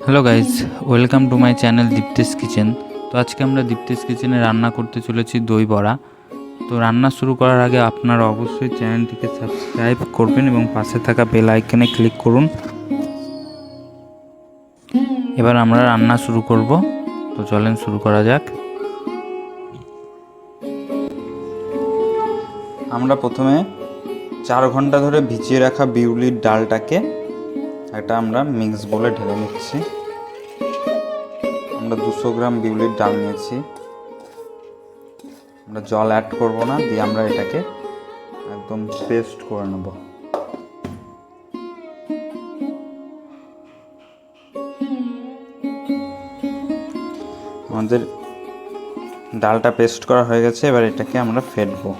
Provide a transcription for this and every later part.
Hello guys, welcome to my channel Diptesh kitchen. তো আজকে আমরা দীপ্তেশ কিচেনে রান্না করতে চলেছি দই বড়া। তো রান্না শুরু করার আগে আপনারা অবশ্যই চ্যানেলটিকে সাবস্ক্রাইব করবেন এবং পাশে থাকা বেল আইকনে ক্লিক করুন। এবার আমরা রান্না শুরু করব, তো চলেন শুরু করা যাক। আমরা প্রথমে 4 ঘন্টা ধরে ভিজিয়ে রাখা বিউলির ডালটাকে আমরা মিক্স বলে ঢেলে নিচ্ছি। আমরা 200 গ্রাম বিউলির ডাল নিয়েছি। আমরা জল অ্যাড করব না, দিয়ে আমরা এটাকে একদম পেস্ট করে নেব। আমাদের ডালটা পেস্ট করা হয়ে গেছে, এবার এটাকে আমরা ফেটবো।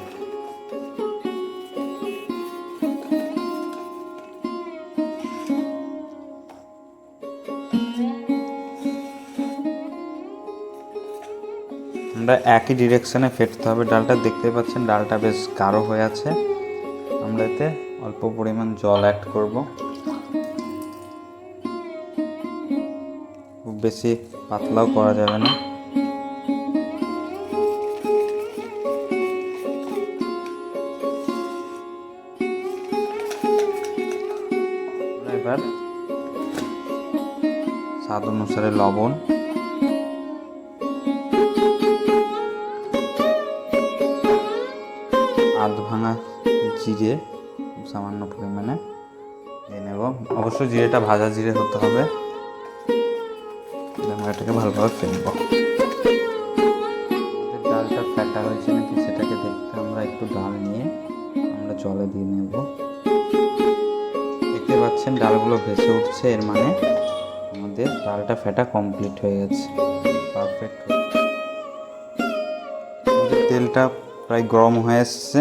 আমরা একই ডিরেকশনে ফেটতে হবে ডালটা। দেখতে পাচ্ছেন ডালটা বেশ গাঢ় হয়ে আছে। আমরা এতে অল্প পরিমাণ জল অ্যাড করব, খুব বেশি পাতলাও করা যাবে না। এবার স্বাদ অনুসারে লবণ, আধ ভাঙা জিরে খুব সামান্য পরিমাণে দিয়ে নেব। অবশ্যই জিরেটা ভাজা জিরে হতে হবে। আমরা এটাকে ভালোভাবে ফেলবো। ডালটা ফেটা হয়েছে নাকি সেটাকে দেখতে আমরা একটু ডাল নিয়ে আমরা জলে দিয়ে নেব। দেখতে পাচ্ছেন ডালগুলো ভেসে উঠছে, এর মানে আমাদের ডালটা ফেটা কমপ্লিট হয়ে গেছে, পারফেক্ট। তেলটা প্রায় গরম হয়ে এসছে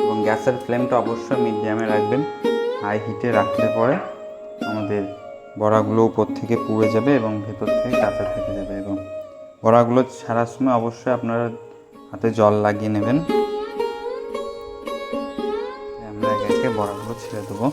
এবং গ্যাসের ফ্লেমটা অবশ্যই মিডিয়ামে রাখবেন। হাই হিটে রাখলে পরে আমাদের বড়াগুলো উপর থেকে পুড়ে যাবে এবং ভেতর থেকে কাঁচা থেকে যাবে। এবং বড়াগুলো ছাড়ার সময় অবশ্যই আপনারা হাতে জল লাগিয়ে নেবেন। আমরা একে একে বড়াগুলো ছেড়ে দেবো।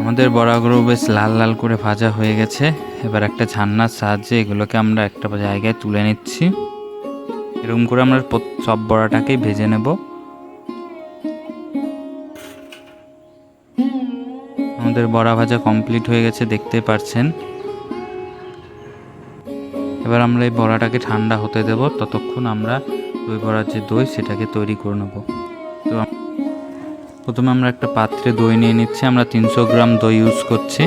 আমাদের বড়াগুলো বেশ লাল লাল করে ভাজা হয়ে গেছে। এবার একটা ছান্নার সাহায্যে এগুলোকে আমরা একটা জায়গায় তুলে নিচ্ছি। এরকম করে আমরা সব বড়াটাকেই ভেজে নেব। আমাদের বড়া ভাজা কমপ্লিট হয়ে গেছে, দেখতে পাচ্ছেন। এবার আমরা এই বড়াটাকে ঠান্ডা হতে দেব। ততক্ষণ আমরা দই বড়ার যে দই সেটাকে তৈরি করে নেব। তো প্রথমে আমরা একটা পাত্রে দই নিয়ে নিচ্ছি। আমরা 300 গ্রাম দই ইউজ করছি।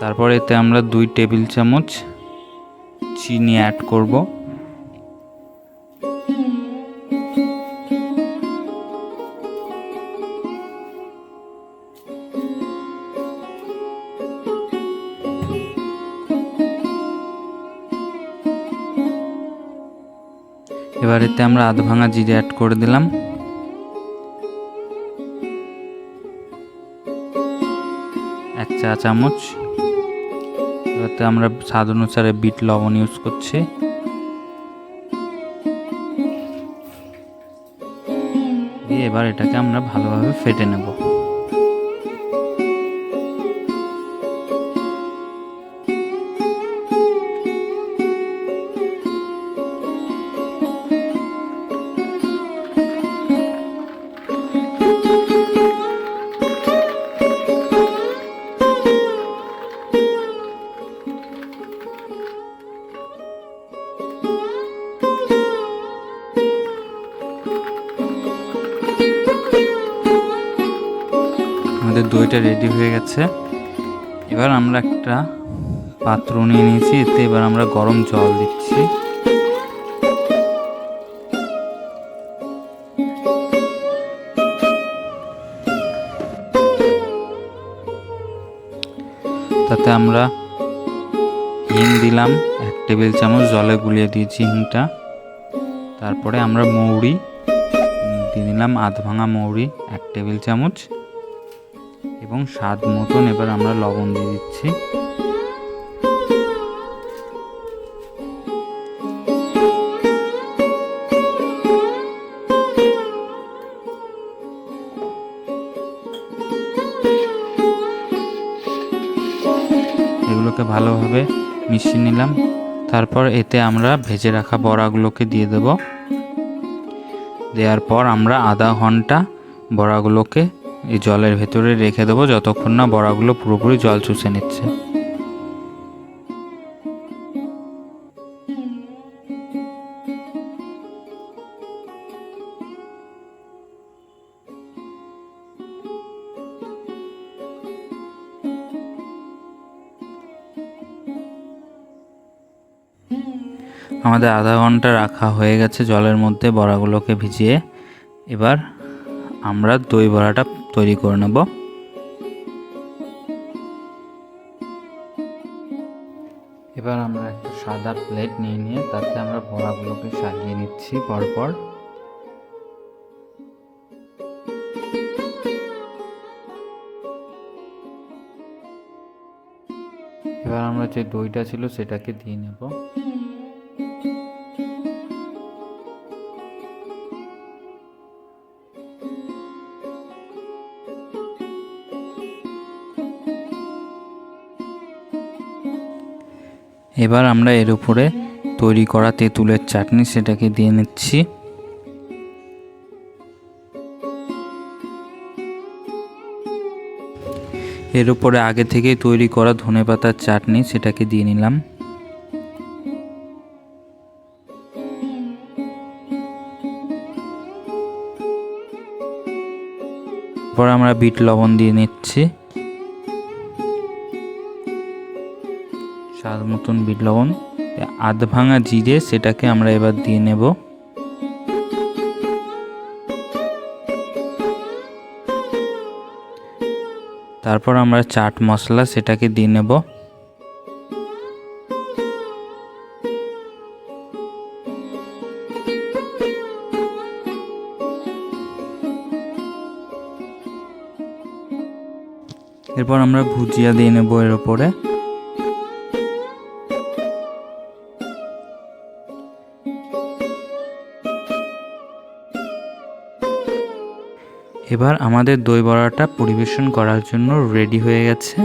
তারপর এতে আমরা 2 টেবিল চামচ চিনি অ্যাড করব। এবার এতে আমরা আধ ভাঙা জিরে অ্যাড করে দিলাম। এক চা চামচ। এতে আমরা স্বাদ অনুসারে বিট লবণ ইউজ করছি। দিয়ে এবার এটাকে আমরা ভালোভাবে ফেটে নেব। আমাদের দইটা রেডি হয়ে গেছে। এবার আমরা একটা পাত্র নিয়ে নিয়েছি, এতে এবার আমরা গরম জল দিচ্ছি। তাতে আমরা হিং দিলাম 1 টেবিল চামচ, জলে গুলিয়ে দিয়েছি হিংটা। তারপরে আমরা মৌরি দিয়ে দিলাম, আধ ভাঙা মৌরি 1 টেবিল চামচ, এবং স্বাদ মতন এবার আমরা লবণ দিয়ে দিচ্ছি। এগুলোকে ভালোভাবে মিশিয়ে নিলাম। তারপর এতে আমরা ভেজে রাখা বড়াগুলোকে দিয়ে দেব। দেওয়ার পর আমরা আধা ঘন্টা বড়াগুলোকে এই জলের ভেতরে রেখে দেবো, যতক্ষণ না বড়াগুলো পুরোপুরি জল চুষে নিচ্ছে। আমাদের আধা ঘন্টা রাখা হয়ে গেছে জলের মধ্যে বড়াগুলোকে ভিজিয়ে। এবার আমরা দই বড়াটা তৈরি করে নেব। এবার আমরা একটা সাদা প্লেট নিয়ে তাতে আমরা বড়াগুলোকে সাজিয়ে নিচ্ছি পরপর। এবার আমরা যে দইটা ছিল সেটাকে দিয়ে নেব। এবার আমরা এর উপরে তৈরি করা তেঁতুলের চাটনি সেটাকে দিয়ে নিচ্ছি। এর উপরে আগে থেকেই তৈরি করা ধনেপাতার চাটনি সেটাকে দিয়ে নিলাম। এরপর আমরা বিট লবণ দিয়ে নিচ্ছি, স্বাদ মতন বিট লবণ। আধ ভাঙা জিরে সেটাকে আমরা এবার দিয়ে নেব। তারপর আমরা চাট মশলা সেটাকে দিয়ে নেব। এরপর আমরা ভুজিয়া দিয়ে নেব এর উপরে। এবার আমাদের দই বড়াটা পরিবেশন করার জন্য রেডি হয়ে গেছে।